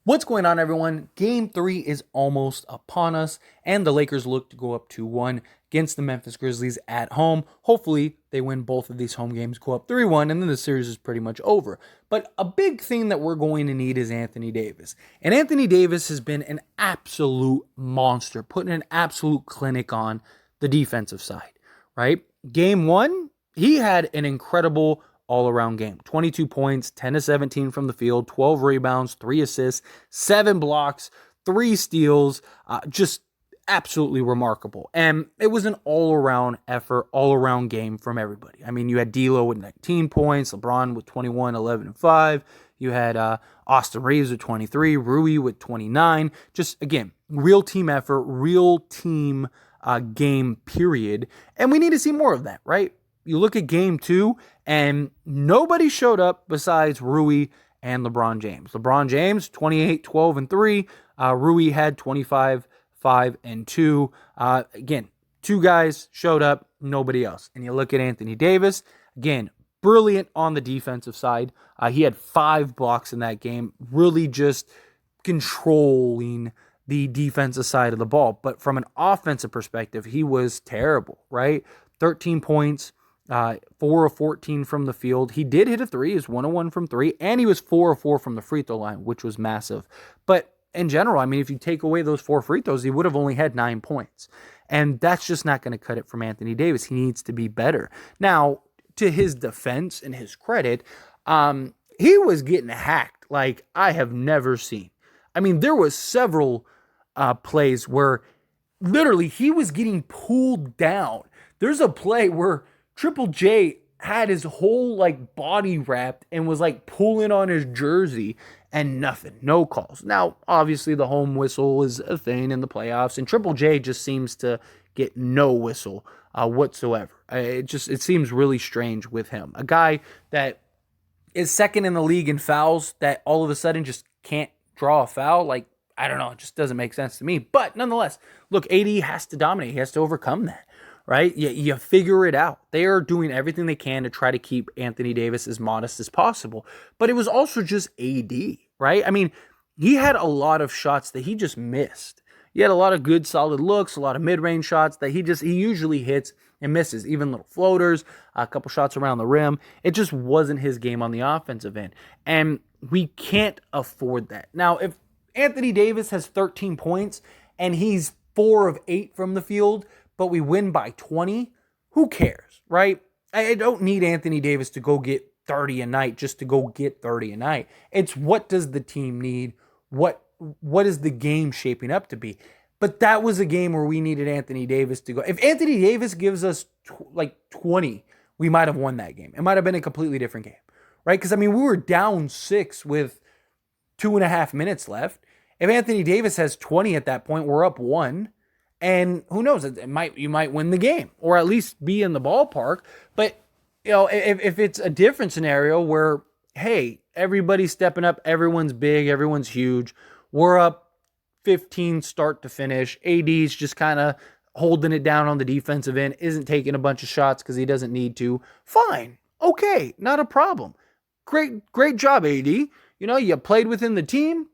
What's going on, everyone? Game 3 is almost upon us, and the Lakers look to go up 2-1 against the Memphis Grizzlies at home. Hopefully, they win both of these home games, go up 3-1, and then the series is pretty much over. But a big thing that we're going to need is Anthony Davis. And Anthony Davis has been an absolute monster, putting an absolute clinic on the defensive side, right? Game 1, he had an incredible all-around game. 22 points, 10 to 17 from the field, 12 rebounds, 3 assists, 7 blocks, 3 steals, just absolutely remarkable. And it was an all-around effort, all-around game from everybody. I mean, you had D'Lo with 19 points, LeBron with 21, 11, and 5. You had Austin Reeves with 23, Rui with 29. Just, again, real team effort, real team game, period. And we need to see more of that, right? You look at game 2, and nobody showed up besides Rui and LeBron James. LeBron James, 28, 12, and 3. Rui had 25, 5, and 2. Again, 2 guys showed up, nobody else. And you look at Anthony Davis, again, brilliant on the defensive side. He had 5 blocks in that game, really just controlling the defensive side of the ball. But from an offensive perspective, he was terrible, right? 13 points. 4 of 14 from the field. He did hit a 3. He was 1 of 1 from 3, and he was 4 of 4 from the free throw line, which was massive. But in general, I mean, if you take away those 4 free throws, he would have only had 9 points. And that's just not going to cut it from Anthony Davis. He needs to be better. Now, to his defense and his credit, he was getting hacked like I have never seen. I mean, there was several plays where literally he was getting pulled down. There's a play where Triple J had his whole body wrapped and was pulling on his jersey and nothing, no calls. Now, obviously the home whistle is a thing in the playoffs, and Triple J just seems to get no whistle whatsoever. It seems really strange with him. A guy that is second in the league in fouls that all of a sudden just can't draw a foul. I don't know, it just doesn't make sense to me. But nonetheless, look, AD has to dominate. He has to overcome that. Right? You figure it out. They are doing everything they can to try to keep Anthony Davis as modest as possible. But it was also just AD, right? I mean, he had a lot of shots that he just missed. He had a lot of good, solid looks, a lot of mid-range shots that he usually hits and misses, even little floaters, a couple shots around the rim. It just wasn't his game on the offensive end. And we can't afford that. Now, if Anthony Davis has 13 points and he's 4 of 8 from the field, but we win by 20, who cares, right? I don't need Anthony Davis to go get 30 a night just to go get 30 a night. It's what does the team need? What is the game shaping up to be? But that was a game where we needed Anthony Davis to go. If Anthony Davis gives us 20, we might have won that game. It might have been a completely different game, right? Because, I mean, we were down 6 with 2.5 minutes left. If Anthony Davis has 20 at that point, we're up 1. And who knows? You might win the game or at least be in the ballpark. But if it's a different scenario where, hey, everybody's stepping up, everyone's big, everyone's huge, we're up 15 start to finish. AD's just kind of holding it down on the defensive end, isn't taking a bunch of shots because he doesn't need to. Fine, okay, not a problem. Great job, AD. You played within the team.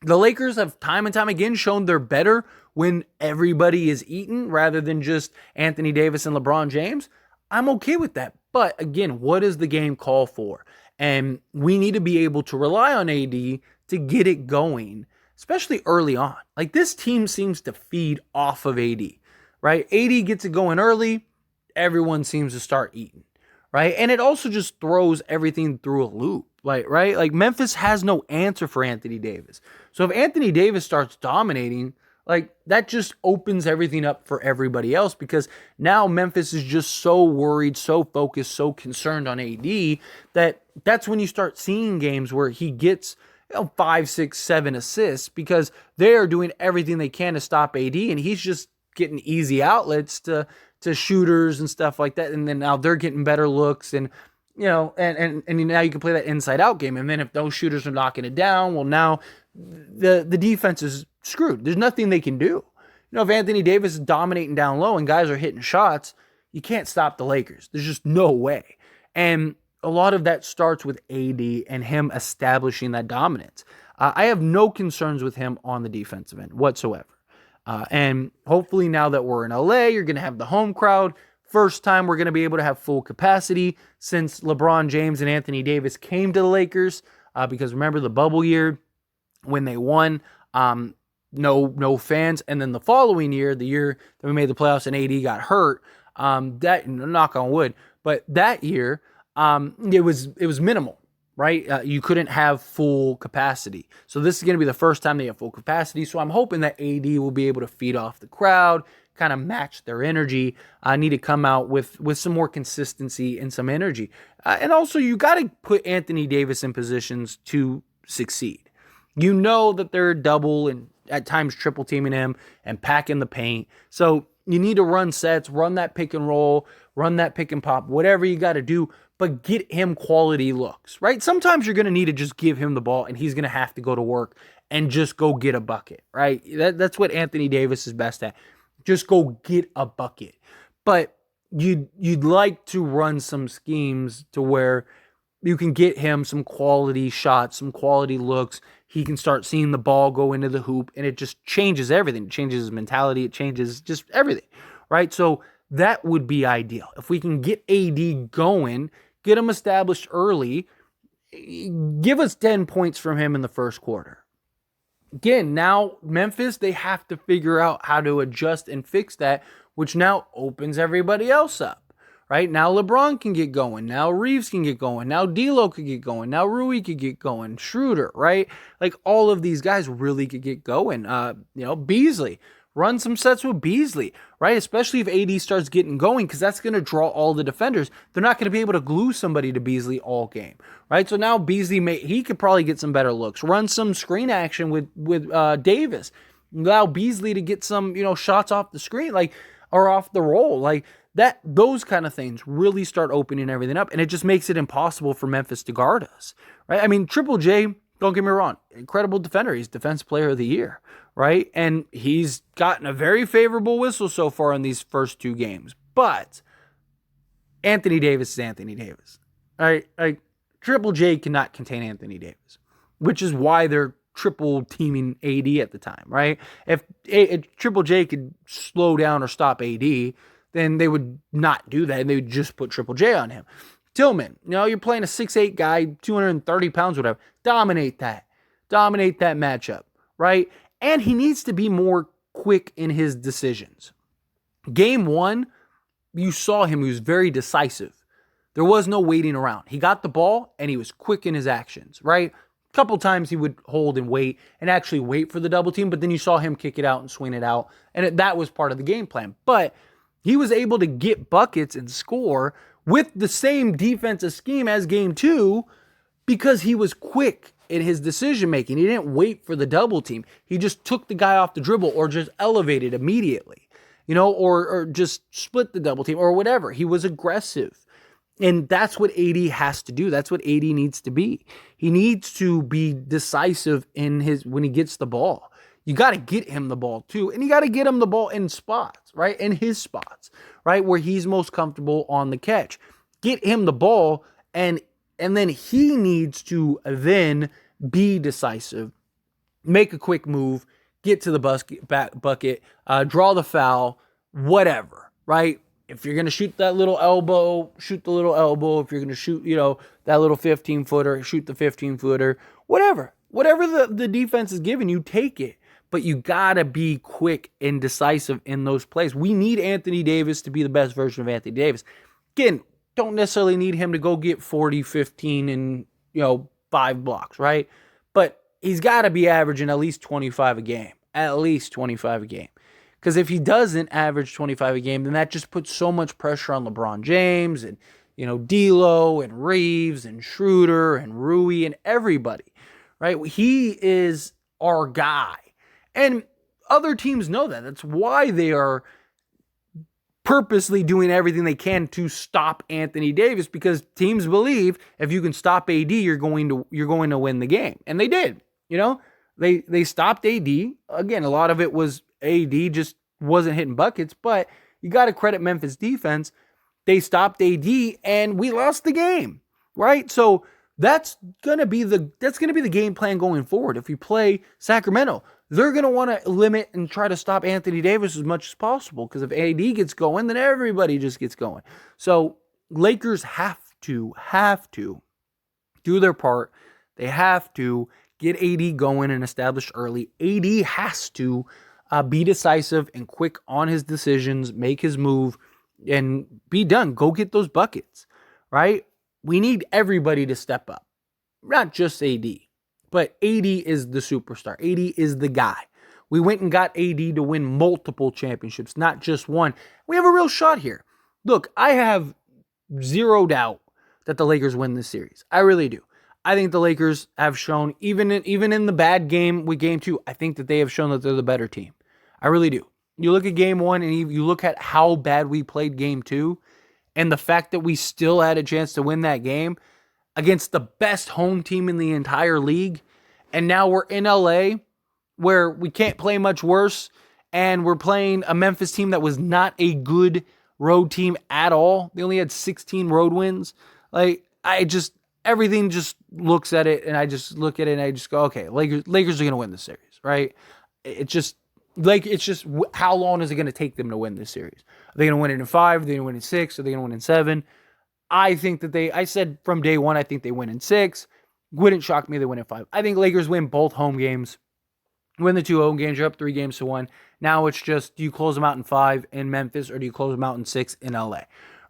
The Lakers have time and time again shown they're better when everybody is eaten rather than just Anthony Davis and LeBron James. I'm okay with that. But again, what does the game call for? And we need to be able to rely on AD to get it going, especially early on. This team seems to feed off of AD, right? AD gets it going early, everyone seems to start eating, right? And it also just throws everything through a loop. Right? Memphis has no answer for Anthony Davis. So if Anthony Davis starts dominating, that just opens everything up for everybody else because now Memphis is just so worried, so focused, so concerned on AD that's when you start seeing games where he gets 5, 6, 7 assists because they are doing everything they can to stop AD and he's just getting easy outlets to shooters and stuff like that. And then now they're getting better looks and and now you can play that inside out game. And then if those shooters are knocking it down, well, now the defense is screwed. There's nothing they can do. If Anthony Davis is dominating down low and guys are hitting shots, you can't stop the Lakers. There's just no way. And a lot of that starts with AD and him establishing that dominance. I have no concerns with him on the defensive end whatsoever. And hopefully now that we're in LA, you're going to have the home crowd. First time we're going to be able to have full capacity since LeBron James and Anthony Davis came to the Lakers. Because remember the bubble year when they won, no fans. And then the following year, the year that we made the playoffs and AD got hurt, that, knock on wood, but that year, it was minimal, right? You couldn't have full capacity. So this is going to be the first time they have full capacity. So I'm hoping that AD will be able to feed off the crowd, kind of match their energy. I need to come out with some more consistency and some energy. And also you got to put Anthony Davis in positions to succeed. You know that they're double and at times triple teaming him and packing the paint. So you need to run sets, run that pick and roll, run that pick and pop, whatever you got to do, but get him quality looks, right? Sometimes you're going to need to just give him the ball and he's going to have to go to work and just go get a bucket, right? That's what Anthony Davis is best at. Just go get a bucket. But you'd like to run some schemes to where you can get him some quality shots, some quality looks. He can start seeing the ball go into the hoop, and it just changes everything. It changes his mentality. It changes just everything, right? So that would be ideal. If we can get AD going, get him established early, give us 10 points from him in the first quarter. Again, now Memphis, they have to figure out how to adjust and fix that, which now opens everybody else up. Right? Now LeBron can get going. Now Reeves can get going. Now D'Lo could get going. Now Rui could get going. Schroeder, right? Like all of these guys really could get going. Beasley. Run some sets with Beasley, right? Especially if AD starts getting going, because that's going to draw all the defenders. They're not going to be able to glue somebody to Beasley all game, right? So now Beasley, he could probably get some better looks. Run some screen action with Davis. Allow Beasley to get some, shots off the screen, or off the roll, those kind of things really start opening everything up, and it just makes it impossible for Memphis to guard us, right? I mean, Triple J, don't get me wrong, incredible defender. He's Defensive Player of the Year, right? And he's gotten a very favorable whistle so far in these first two games. But Anthony Davis is Anthony Davis, right? Triple J cannot contain Anthony Davis, which is why they're triple teaming AD at the time, right? If Triple J could slow down or stop AD, then they would not do that, and they would just put Triple J on him. Tillman, you're playing a 6'8 guy, 230 pounds, whatever. Dominate that matchup, right? And he needs to be more quick in his decisions. Game one, you saw him, he was very decisive. There was no waiting around. He got the ball, and he was quick in his actions, right? A couple times he would hold and wait and actually wait for the double team, but then you saw him kick it out and swing it out, and that was part of the game plan. But he was able to get buckets and score with the same defensive scheme as game two because he was quick in his decision making. He didn't wait for the double team. He just took the guy off the dribble or just elevated immediately, or just split the double team or whatever. He was aggressive. And that's what AD has to do. That's what AD needs to be. He needs to be decisive when he gets the ball. You got to get him the ball too. And you got to get him the ball in spots, right? In his spots, right? Where he's most comfortable on the catch. Get him the ball, and then he needs to then be decisive, make a quick move, get to the bucket, draw the foul, whatever, right? If you're going to shoot that little elbow, shoot the little elbow. If you're going to shoot, that little 15-footer, shoot the 15-footer, whatever. Whatever the defense is giving you, take it. But you got to be quick and decisive in those plays. We need Anthony Davis to be the best version of Anthony Davis. Again, don't necessarily need him to go get 40, 15, and 5 blocks, right? But he's got to be averaging at least 25 a game. At least 25 a game. Because if he doesn't average 25 a game, then that just puts so much pressure on LeBron James and, D'Lo and Reeves and Schroeder and Rui and everybody, right? He is our guy. And other teams know that. That's why they are purposely doing everything they can to stop Anthony Davis, because teams believe if you can stop AD, you're going to win the game. And they did. They stopped AD. Again, a lot of it was AD just wasn't hitting buckets, but you got to credit Memphis defense. They stopped AD and we lost the game. right? So that's gonna be the game plan going forward. If you play Sacramento, they're gonna want to limit and try to stop Anthony Davis as much as possible, because if AD gets going, then everybody just gets going. So Lakers have to do their part. They have to get AD going and established early. AD has to be decisive and quick on his decisions, make his move, and be done. Go get those buckets, right? We need everybody to step up, not just AD, but AD is the superstar. AD is the guy. We went and got AD to win multiple championships, not just one. We have a real shot here. Look, I have zero doubt that the Lakers win this series. I really do. I think the Lakers have shown, even in the bad game with game 2, I think that they have shown that they're the better team. I really do. You look at game 1 and you look at how bad we played game 2, and the fact that we still had a chance to win that game against the best home team in the entire league. And now we're in LA where we can't play much worse. And we're playing a Memphis team that was not a good road team at all. They only had 16 road wins. Everything just looks at it, and I just look at it and I just go, okay, Lakers are going to win this series, right? It's just how long is it going to take them to win this series? Are they going to win it in 5? Are they going to win in 6? Are they going to win in 7? I think that I said from day one, I think they win in 6. Wouldn't shock me if they win in 5. I think Lakers win both home games. Win the 2 home games, you're up 3-1. Now it's just, do you close them out in 5 in Memphis, or do you close them out in 6 in LA?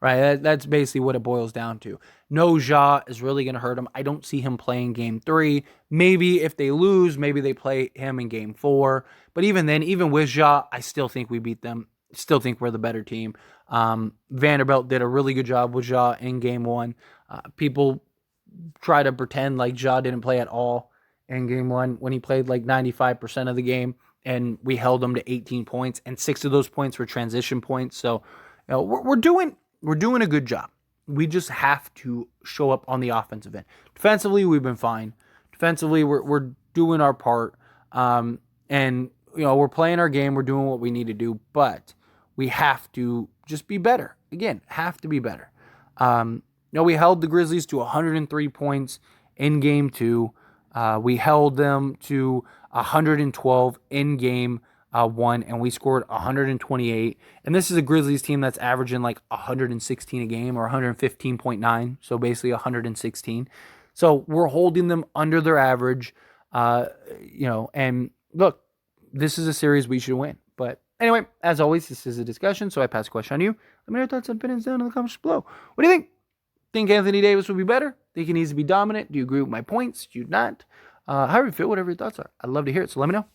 Right? That's basically what it boils down to. No Ja is really going to hurt him. I don't see him playing game 3. Maybe if they lose, maybe they play him in game 4. But even then, even with Ja, I still think we beat them. Still think we're the better team. Vanderbilt did a really good job with Ja in game 1. People try to pretend like Ja didn't play at all in game 1 when he played like 95% of the game, and we held him to 18 points, and 6 of those points were transition points. So we're doing a good job. We just have to show up on the offensive end. Defensively, we've been fine. Defensively, we're doing our part, and we're playing our game. We're doing what we need to do, but we have to just be better. Again, have to be better. We held the Grizzlies to 103 points in game 2. We held them to 112 in game 1, and we scored 128. And this is a Grizzlies team that's averaging like 116 a game, or 115.9. So basically 116. So we're holding them under their average. And look, this is a series we should win. But anyway, as always, this is a discussion, so I pass the question on you. Let me know your thoughts and opinions down in the comments below. What do you think? Think Anthony Davis would be better? Think he needs to be dominant? Do you agree with my points? Do you not? However you feel, whatever your thoughts are. I'd love to hear it, so let me know.